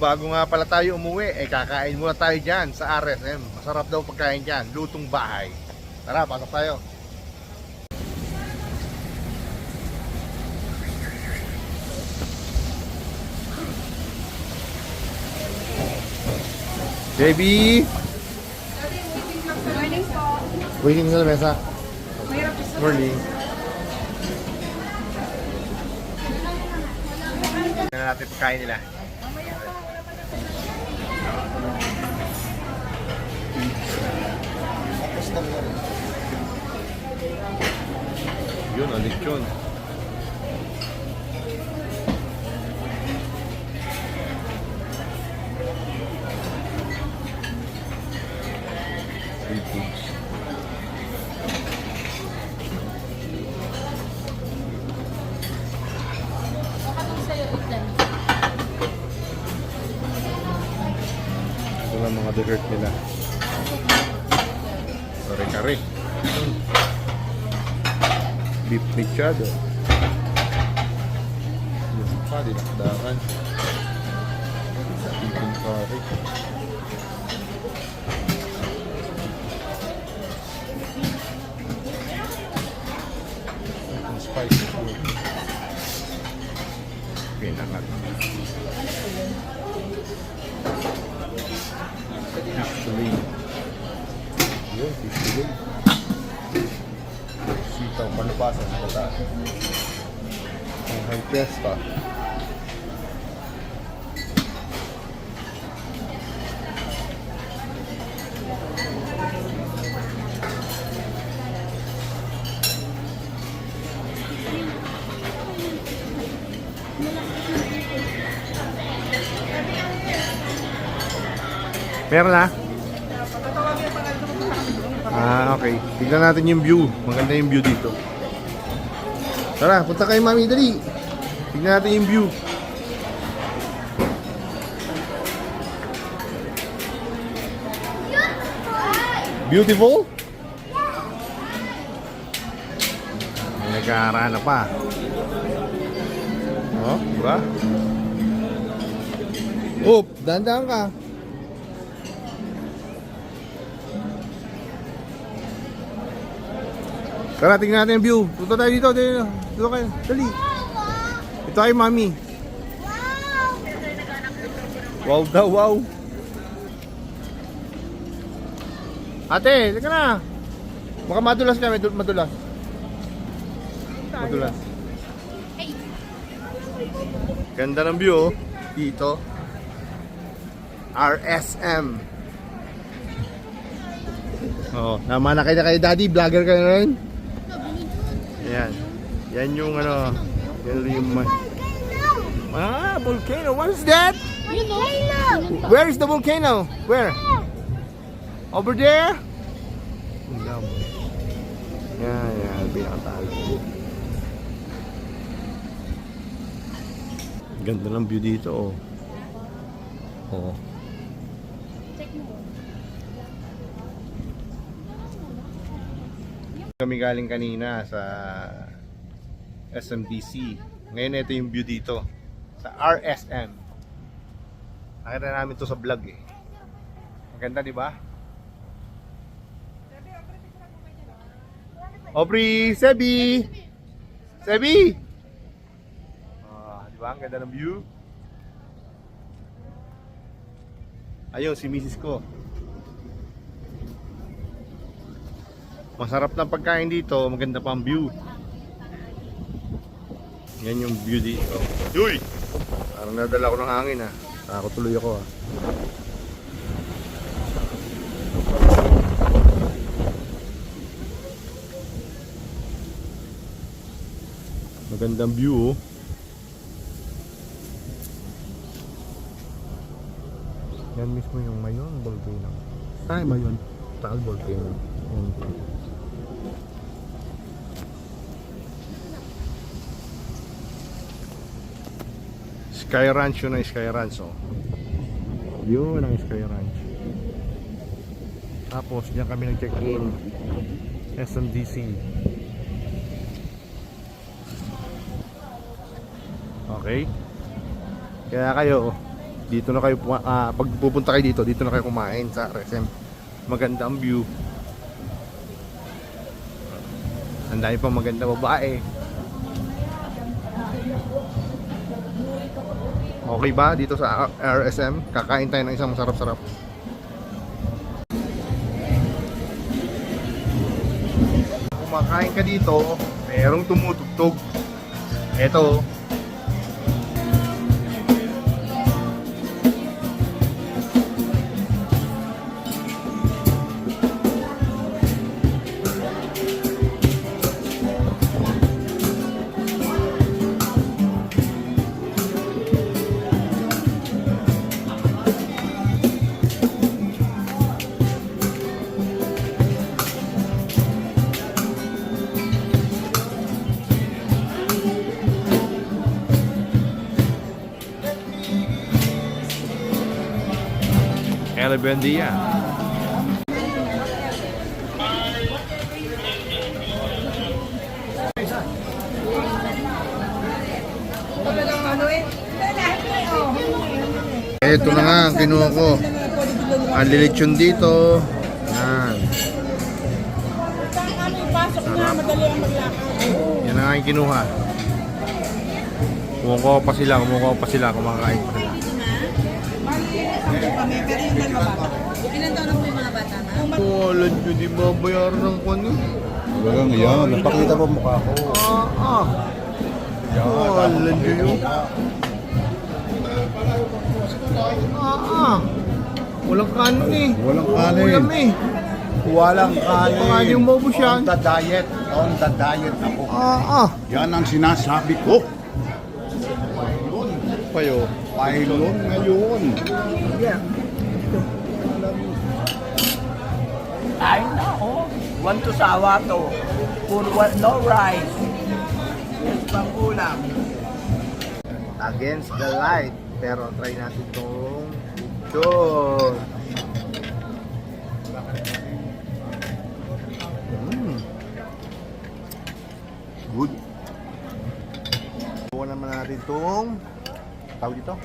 bago nga pala tayo umuwi, kakain muna tayo dyan sa RSM. Masarap daw pagkain dyan, lutong bahay. Tara, pasok tayo. JB! Morning po. Waiting sa mesa. Mahirap po sa Morning. Tignan natin pagkain nila. Yun, alit yun. Seafoods. Ito lang mga dessert nila. Kare-kare. Beef mechado. Yung pa, dinakdakan. Chicken curry. Ang spicy food. Pinangat. Fish fillet. Yun, fish fillet. Sitaw, panubasan sa kata. Ang high pesta. Meron na? Ah, okay. Tignan natin yung view. Maganda yung view dito. Tara, punta kayo mami, dali. Tignan natin yung view. Beautiful? May nag-aarana pa. Oh, diba? Oop, dahan-dahan ka. Tara, tingnan natin yung view. Punta tayo dito. Dito kayo. Dali. Ito ay mami. Wow daw, wow. Ate, lika na. Baka madulas ka, madulas. Madulas. Ganda ng view, oh. Dito. RSM. Oh, nama na kayo daddy. Vlogger ka na rin. Yan. Yan yung ano. Yan yung volcano. What is that? Where is the volcano? Where? Over there? Yan. Binakatalo. Ganda ng view dito, oh. Oh. Kami galing kanina sa SMDC. Ngayon ito yung view dito sa RSM. Nakita namin to sa vlog eh. Maganda, di ba? Aubrey, Sebi! Sebi! Di ba? Ang ganda ng view. Ayun, si misis ko. Masarap ng pagkain dito, maganda pa ang view. Yan yung view dito. Uy! Parang nadala ko ng hangin ha. Takot tuloy ako ha. Magandang view, oh. Yan mismo yung Mayon volcano. Ay, Mayon. Taal volcano. Yan. Sky Ranch yun ang Sky Ranch, oh. Yun ang Sky Ranch. Tapos diyan kami nag-check-in. SMDC. Okay? Kaya kayo Dito na kayo, pag pupunta kayo dito na kayo kumain sa RSM. Maganda ang view. Ang dami pang maganda babae. Okay ba dito sa RSM? Kakain tayo ng isang masarap-sarap. Kumakain ka dito, merong tumutugtog. Eto. Ela buen día. Ito na nga ang kinuha ko. Ang lilitsyon dito. Yan. Pasok na, madali ang maglakad. Yan na nga yung kinuha. Kumukuha pa sila kumakain pa sila. Kami, pero yung dalawa bata. Ilan taon na po yung mga bata na? Wala nyo, di babayaran ng kwan eh. Walang yan. Napakita ko mukha ko. Wala nyo yun. Walang kanin eh. Walang kanin. Ulam eh. Walang kanin. Pangalan yung maubos yan. On the diet. On the diet ako. Yan ang sinasabi ko. Payo. Pylon ngayon. Ay, nako. Want to sawa to. No rice. Pang ulam. Against the light. Pero try natin itong lechon. Good. Buwan naman natin itong tawag dito?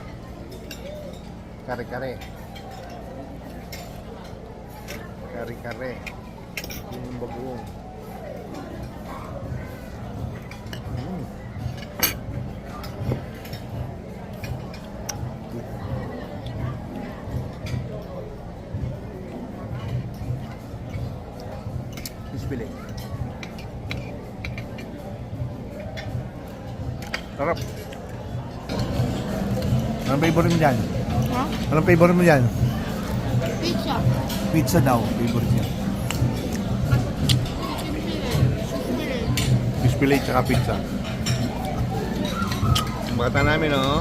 Kare-kare. Kare-kare. Yun yung bagoong. Bisbili. Sarap. Anong favorite mo dyan? Ha? Anong favorite mo dyan? Pizza. Pizza daw, favorite niya. Fish fillet tsaka pizza. Ang bata namin, oh.